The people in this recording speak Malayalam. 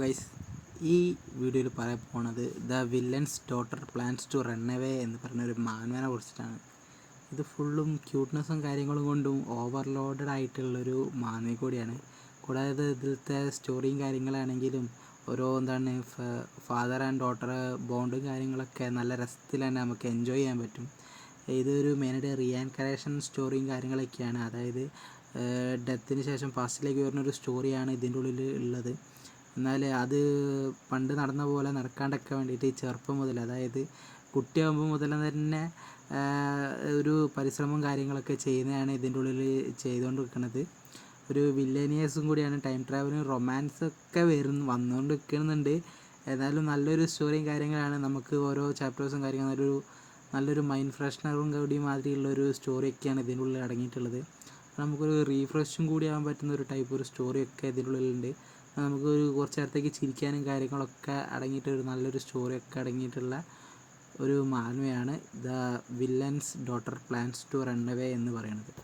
ഗൈസ്, ഈ വീഡിയോയിൽ പറയാൻ പോണത് the villain's daughter plans to run away എന്ന് പറഞ്ഞൊരു മാനുവിനെ കുറിച്ചിട്ടാണ്. ഇത് ഫുള്ളും ക്യൂട്ട്നെസ്സും കാര്യങ്ങളും കൊണ്ടും ഓവർലോഡഡ് ആയിട്ടുള്ളൊരു മാനുവ കൂടിയാണ്. കൂടാതെ ഇതിലത്തെ സ്റ്റോറിയും കാര്യങ്ങളാണെങ്കിലും ഓരോ ഫാദർ ആൻഡ് ഡോട്ടർ ബോണ്ടും കാര്യങ്ങളൊക്കെ നല്ല രസത്തിൽ തന്നെ നമുക്ക് എൻജോയ് ചെയ്യാൻ പറ്റും. ഇതൊരു മെയിനായിട്ട് റീഇൻകാർനേഷൻ സ്റ്റോറിയും കാര്യങ്ങളൊക്കെയാണ്. അതായത് ഡെത്തിന് ശേഷം പാസ്റ്റിലേക്ക് വരുന്നൊരു സ്റ്റോറിയാണ് ഇതിൻ്റെ ഉള്ളിൽ ഉള്ളത്. എന്നാൽ അത് പണ്ട് നടന്ന പോലെ നടക്കാണ്ടൊക്കെ വേണ്ടിയിട്ട് ചെറുപ്പം മുതൽ, അതായത് കുട്ടിയാകുമ്പോൾ മുതൽ തന്നെ ഒരു പരിശ്രമവും കാര്യങ്ങളൊക്കെ ചെയ്യുന്നതാണ് ഇതിൻ്റെ ഉള്ളിൽ ചെയ്തുകൊണ്ട് നിൽക്കുന്നത്. ഒരു വില്ലേനിയേഴ്സും കൂടിയാണ്. ടൈം ട്രാവലും റൊമാൻസൊക്കെ വന്നുകൊണ്ട് നിൽക്കുന്നുണ്ട്. ഏതായാലും നല്ലൊരു സ്റ്റോറിയും കാര്യങ്ങളാണ്. നമുക്ക് ഓരോ ചാപ്റ്റേഴ്സും കാര്യങ്ങളും നല്ലൊരു മൈൻഡ് ഫ്രഷ്നറും കൂടി മാതിരിയുള്ളൊരു സ്റ്റോറിയൊക്കെയാണ് ഇതിൻ്റെ ഉള്ളിൽ അടങ്ങിയിട്ടുള്ളത്. നമുക്കൊരു റീഫ്രഷും കൂടി ആകാൻ പറ്റുന്ന ഒരു ടൈപ്പ് ഒരു സ്റ്റോറിയൊക്കെ ഇതിൻ്റെ ഉള്ളിലുണ്ട്. നമുക്കൊരു കുറച്ച് നേരത്തേക്ക് ചിരിക്കാനും കാര്യങ്ങളൊക്കെ അടങ്ങിയിട്ടൊരു നല്ലൊരു സ്റ്റോറിയൊക്കെ അടങ്ങിയിട്ടുള്ള ഒരു മാനുവയാണ് the villain's daughter plans to run away എന്ന് പറയുന്നത്.